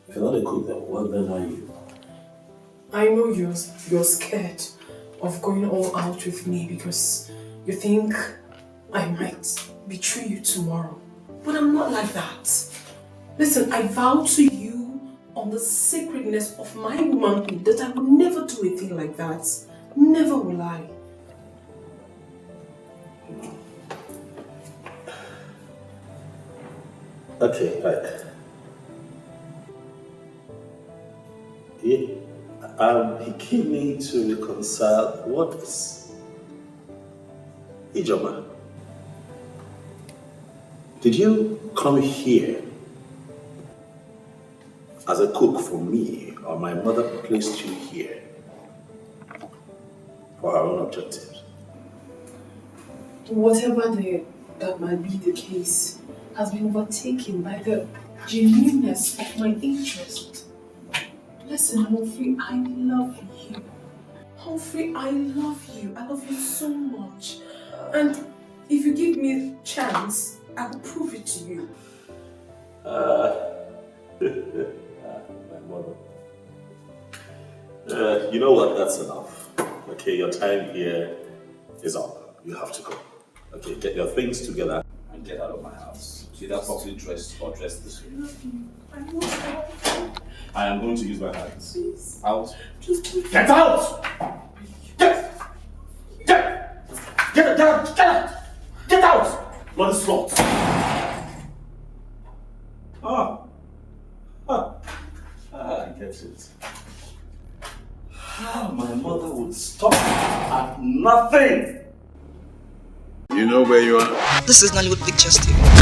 If you're not a cook, then what then are you? I know you're scared of going all out with me because you think I might betray you tomorrow. But I'm not like that. Listen, I vow to you on the sacredness of my womanhood that I will never do a thing like that. Never will I. Okay, right. He came in to reconcile what is Ijoma. Did you come here as a cook for me, or my mother placed you here for her own objectives? Whatever that might be the case has been overtaken by the genuineness of my interest. Listen, Humphrey, I love you. Humphrey, I love you. I love you so much. And if you give me a chance, I will prove it to you. My mother. You know what? That's enough. Okay, your time here is up. You have to go. Okay, get your things together and get out of my house. Either properly dressed or dressed this way. I love you. I love you. I am going to use my hands. Please. Out. Just please. Get out! Get out! Get out! Bloody slut! I get it. My mother would stop at nothing! You know where you are? This is Nollywood Pictures TV.